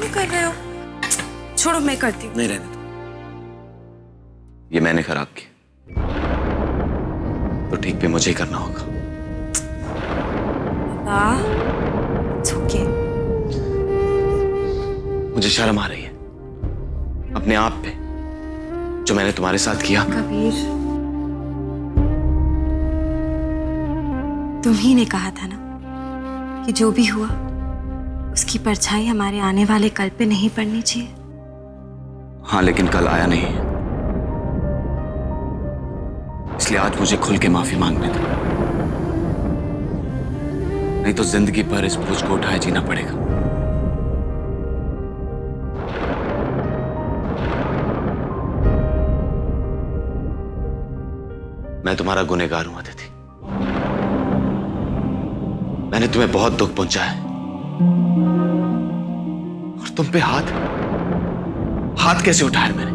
कर रहे हो? छोड़ो, मैं करती हूँ। नहीं, रहने दो। ये मैंने खराब किया तो ठीक पे मुझे ही करना होगा। It's okay. मुझे शर्म आ रही है अपने आप पे, जो मैंने तुम्हारे साथ किया। कबीर, तुम ही ने कहा था ना कि जो भी हुआ उसकी परछाई हमारे आने वाले कल पे नहीं पड़नी चाहिए। हाँ, लेकिन कल आया नहीं है, इसलिए आज मुझे खुल के माफी मांगने दो, नहीं तो जिंदगी भर इस बोझ को उठाए जीना पड़ेगा। मैं तुम्हारा गुनहगार हूं अदिति। मैंने तुम्हें बहुत दुख पहुंचाया है, और तुम पे हाथ कैसे उठाया मैंने?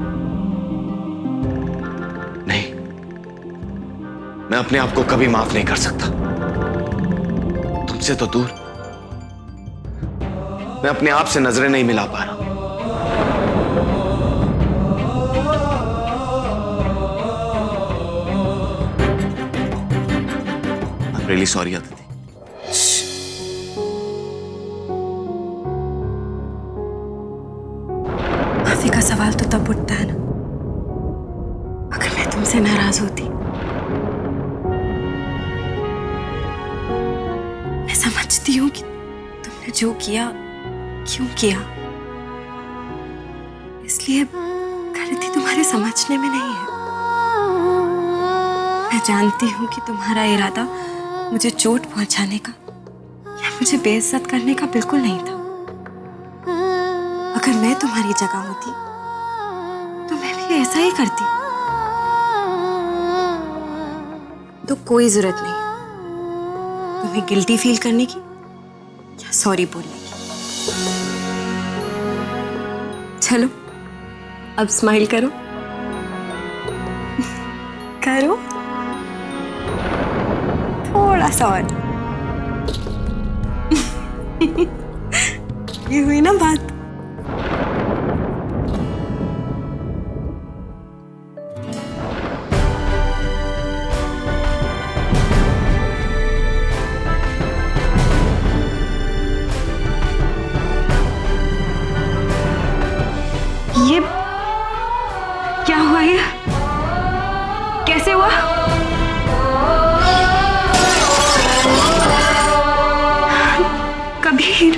नहीं, मैं अपने आप को कभी माफ नहीं कर सकता। तुमसे तो दूर, मैं अपने आप से नजरें नहीं मिला पा रहा। I'm really sorry Aditi. माफी का सवाल तो तब उठता है ना अगर मैं तुमसे नाराज होती। मैं समझती हूँ कि तुमने जो किया क्यों किया, इसलिए गलती तुम्हारे समझने में नहीं है। मैं जानती हूँ कि तुम्हारा इरादा मुझे चोट पहुंचाने का या मुझे बेइज्जत करने का बिल्कुल नहीं था। अगर मैं तुम्हारी जगह होती तो मैं भी ऐसा ही करती। तो कोई जरूरत नहीं तुम्हें गिल्टी फील करने की या सॉरी बोलने की। चलो अब स्माइल करो। करो थोड़ा सा और। ये हुई ना बात। ये क्या हुआ? ये कैसे हुआ? कबीर,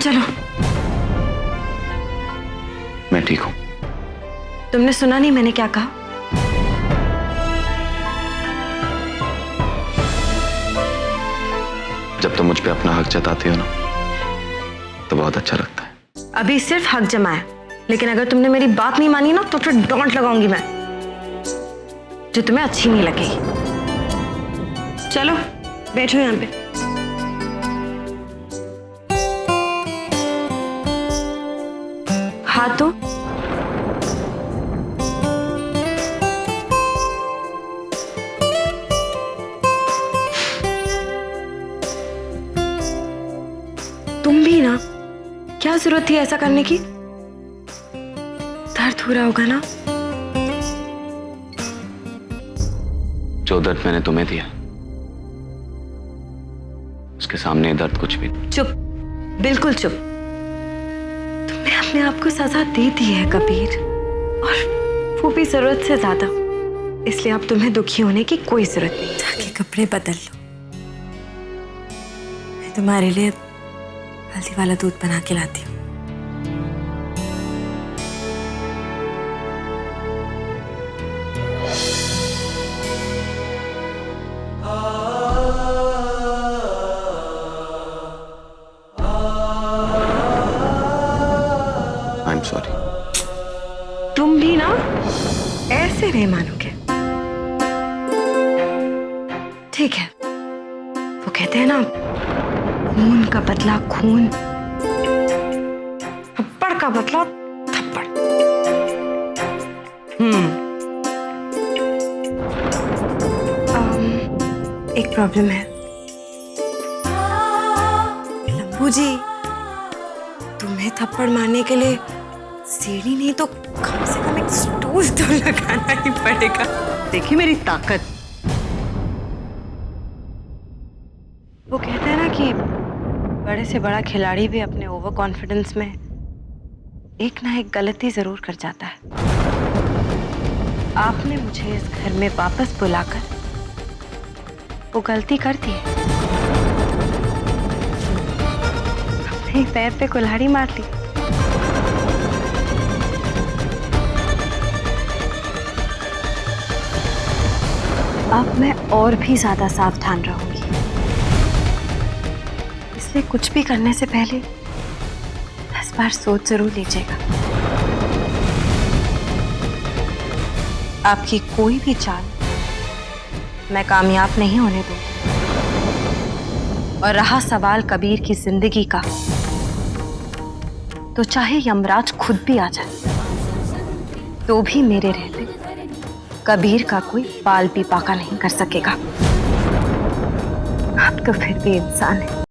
चलो। मैं ठीक हूं। तुमने सुना नहीं मैंने क्या कहा? जब तुम मुझ पे अपना हक जताते हो ना, तो बहुत अच्छा लगता है। अभी सिर्फ हक जमाया, लेकिन अगर तुमने मेरी बात नहीं मानी ना तो फिर डांट लगाऊंगी मैं, जो तुम्हें अच्छी नहीं लगेगी। चलो बैठो यहाँ पे। हाँ तो तुम भी ना, क्या जरूरत थी ऐसा करने की? दर्द हो रहा होगा ना? जो दर्द मैंने तुम्हें दिया, उसके सामने ये दर्द कुछ भी नहीं। चुप, बिल्कुल चुप। तुमने अपने आप को सजा दे दी है कबीर, और वो भी जरूरत से ज्यादा। इसलिए अब तुम्हें दुखी होने की कोई जरूरत नहीं। जाके कपड़े बदल लो, मैं तुम्हारे लिए हल्दी वाला दूध बना के लाती हूँ। I am sorry. तुम भी ना ऐसे नहीं मानोगे। ठीक है, वो कहते हैं ना, खून का बदला खून, थप्पड़ का बदला थप्पड़। एक प्रॉब्लम है लंबू जी, तुम्हें थप्पड़ मारने के लिए सीढ़ी नहीं तो कम से कम एक स्टूल तो लगाना ही पड़ेगा। देखिए मेरी ताकत। वो कहते हैं ना कि बड़े से बड़ा खिलाड़ी भी अपने ओवर कॉन्फिडेंस में एक ना एक गलती जरूर कर जाता है। आपने मुझे इस घर में वापस बुलाकर वो गलती कर दी है। अपने पैर पे कुल्हाड़ी मार ली। अब मैं और भी ज्यादा सावधान रहूंगी, इसलिए कुछ भी करने से पहले 10 बार सोच जरूर लीजिएगा। आपकी कोई भी चाल मैं कामयाब नहीं होने दूंगी। और रहा सवाल कबीर की जिंदगी का, तो चाहे यमराज खुद भी आ जाए तो भी मेरे रहते कबीर का कोई बाल भी बाका नहीं कर सकेगा। आप तो फिर भी इंसान है।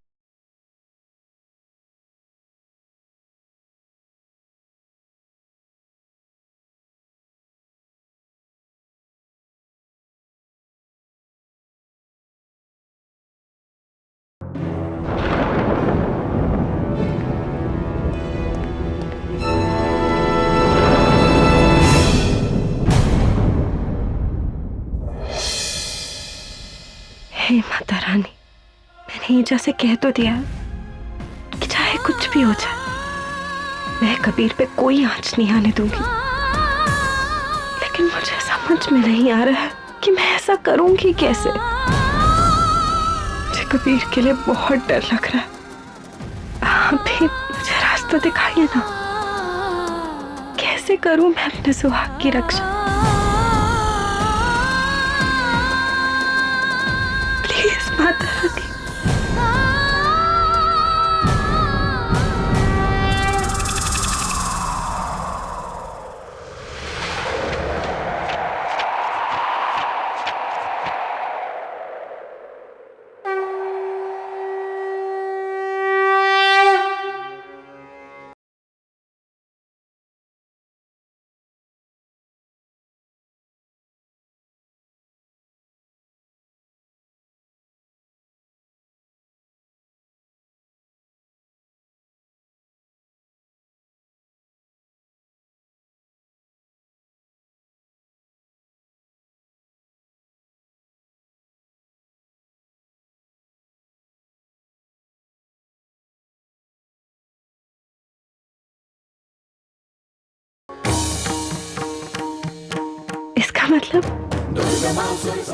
हे माता रानी, मैंने ईजा से कह तो दिया कि चाहे कुछ भी हो जाए मैं कबीर पे कोई आंच नहीं आने दूंगी, लेकिन मुझे समझ में नहीं आ रहा है कि मैं ऐसा करूंगी कैसे। मुझे कबीर के लिए बहुत डर लग रहा है। आप भी मुझे रास्ता दिखाइए ना, कैसे करूं मैं अपने सुहाग की रक्षा। माता रानी, इसका मतलब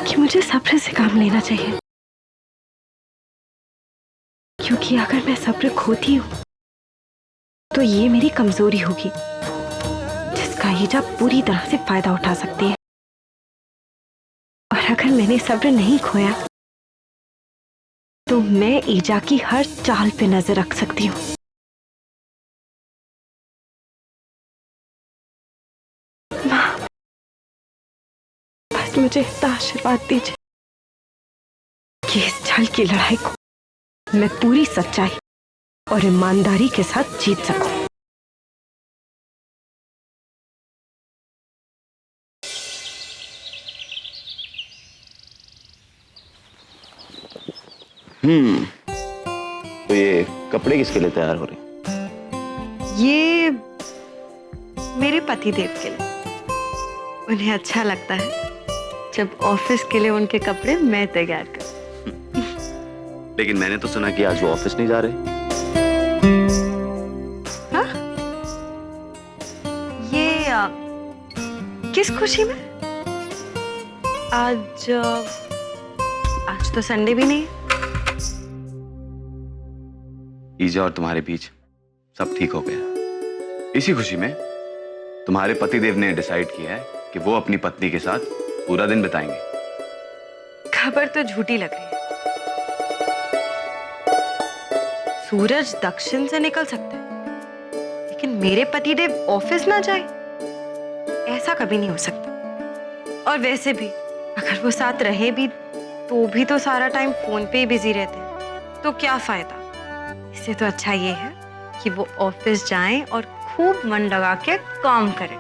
कि मुझे सब्र से काम लेना चाहिए, क्योंकि अगर मैं सब्र खोती हूं तो ये मेरी कमजोरी होगी जिसका ईजा पूरी तरह से फायदा उठा सकती है। और अगर मैंने सब्र नहीं खोया तो मैं ईजा की हर चाल पे नजर रख सकती हूँ। बस मुझे इतना आशीर्वाद दीजिए कि इस छल की लड़ाई को मैं पूरी सच्चाई और ईमानदारी के साथ जीत सकूं। तो ये कपड़े किसके लिए तैयार हो रहे हैं? ये मेरे पति देव के लिए। उन्हें अच्छा लगता है जब ऑफिस के लिए उनके कपड़े मैं तैयार करूं। लेकिन मैंने तो सुना कि आज वो ऑफिस नहीं जा रहे। हाँ? ये किस खुशी में? आज तो संडे भी नहीं है। ईजा और तुम्हारे बीच सब ठीक हो गया। इसी खुशी में तुम्हारे पतिदेव ने डिसाइड किया है कि वो अपनी पत्नी के साथ पूरा दिन बिताएंगे। खबर तो झूठी लग रही है। सूरज दक्षिण से निकल सकता है, लेकिन मेरे पतिदेव ऑफिस ना जाए, ऐसा कभी नहीं हो सकता। और वैसे भी अगर वो साथ रहे भी तो भी सारा टाइम फोन पे ही बिजी रहते हैं, तो क्या फायदा। इससे तो अच्छा ये है कि वो ऑफिस जाएं और खूब मन लगा के काम करें।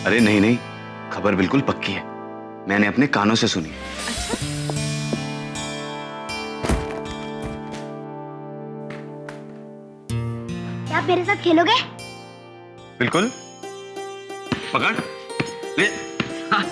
अरे नहीं नहीं, खबर बिल्कुल पक्की है, मैंने अपने कानों से सुनी। अच्छा? क्या आप मेरे साथ खेलोगे? बिल्कुल, पकड़ ले। हाँ।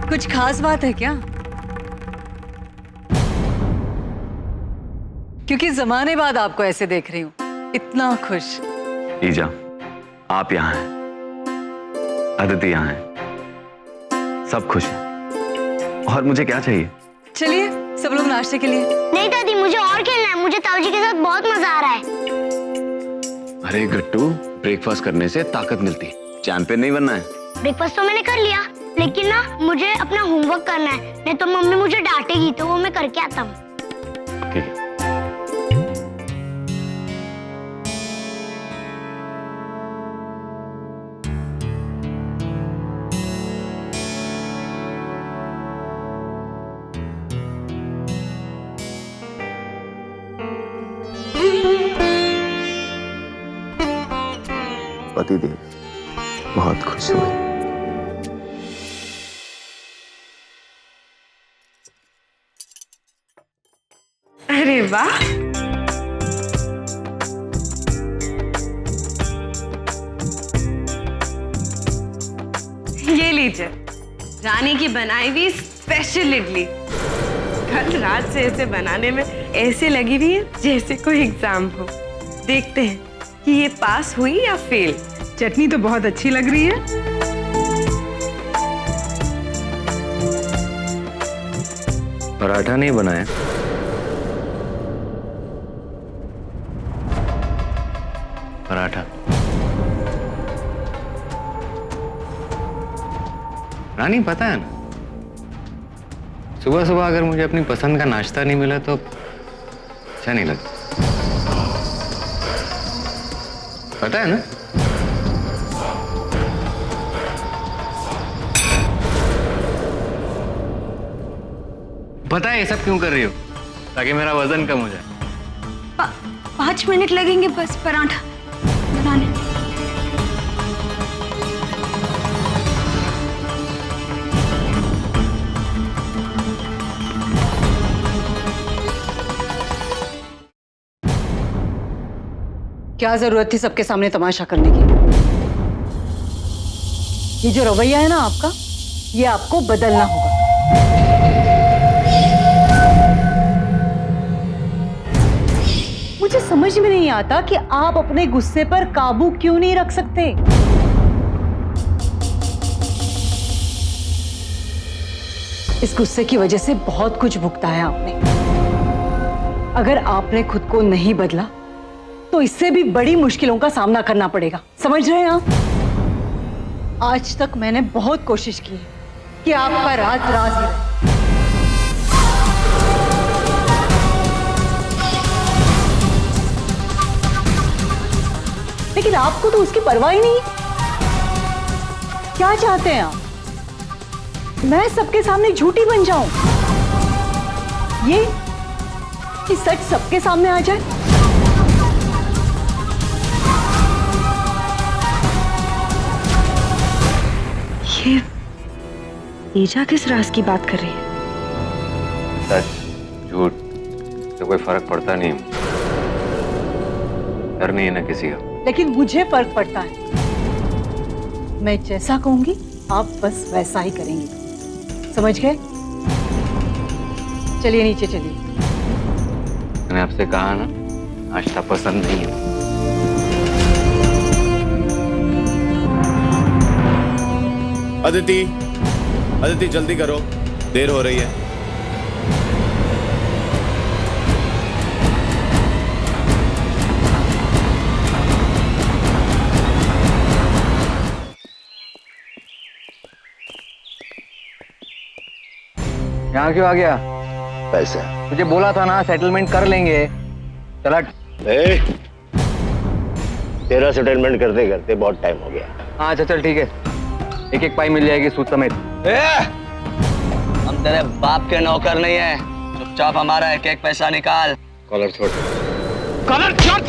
कुछ खास बात है क्या? क्योंकि जमाने बाद आपको ऐसे देख रही हूँ, इतना खुश। ईजा, आप यहाँ हैं, अदिति यहाँ है, सब खुश हैं। और मुझे क्या चाहिए? चलिए सब लोग नाश्ते के लिए। नहीं दादी, मुझे और खेलना है। मुझे ताऊ जी के साथ बहुत मजा आ रहा है। अरे गट्टू, ब्रेकफास्ट करने से ताकत मिलती है, चैंपियन नहीं बनना है। ब्रेकफास्ट तो मैंने कर लिया, लेकिन ना मुझे अपना होमवर्क करना है, नहीं तो मम्मी मुझे डांटेगी, तो वो मैं करके आता हूँ। ठीक है। पतिदेव बहुत खुश हुए। अरे वाह, ये लीजिए रानी की बनाई हुई स्पेशल इडली। कल रात से इसे बनाने में ऐसे लगी हुई है जैसे कोई एग्जाम हो। देखते हैं कि ये पास हुई या फेल। चटनी तो बहुत अच्छी लग रही है। पराठा नहीं बनाया? पराठा। रानी, पता है ना, सुबह सुबह अगर मुझे अपनी पसंद का नाश्ता नहीं मिला तो अच्छा नहीं लगता, पता है ना? पता है ये सब क्यों कर रही हो? ताकि मेरा वजन कम हो जाए। 5 मिनट लगेंगे बस पराठा बनाने। क्या जरूरत थी सबके सामने तमाशा करने की? ये जो रवैया है ना आपका, ये आपको बदलना होगा। मुझे समझ में नहीं आता कि आप अपने गुस्से पर काबू क्यों नहीं रख सकते। इस गुस्से की वजह से बहुत कुछ भुगता है आपने। अगर आपने खुद को नहीं बदला तो इससे भी बड़ी मुश्किलों का सामना करना पड़ेगा, समझ रहे हैं आप? आज तक मैंने बहुत कोशिश की है कि आपका राज राज ही रहे। लेकिन आपको तो उसकी परवाह ही नहीं है। क्या चाहते हैं आप? मैं सबके सामने झूठी बन जाऊं? ये कि सच सबके सामने आ जाए? ये ईजा किस राज की बात कर रही है? सच झूठ तो कोई फर्क पड़ता नहीं, डर नहीं है ना किसी का। लेकिन मुझे फर्क पड़ता है। मैं जैसा कहूंगी आप बस वैसा ही करेंगी, समझ गए? चलिए नीचे चलिए। मैंने आपसे कहा ना, नाश्ता पसंद नहीं है। अदिति, अदिति जल्दी करो, देर हो रही है। यहाँ क्यों आ गया? पैसा मुझे बोला था ना सेटलमेंट कर लेंगे। चला। तेरा सेटलमेंट करते करते बहुत टाइम हो गया। हाँ अच्छा चल ठीक है, एक एक पाई मिल जाएगी सूद समेत। हम तेरे बाप के नौकर नहीं है, चुपचाप हमारा एक एक पैसा निकाल। कॉलर छोड़। कॉलर छोड़।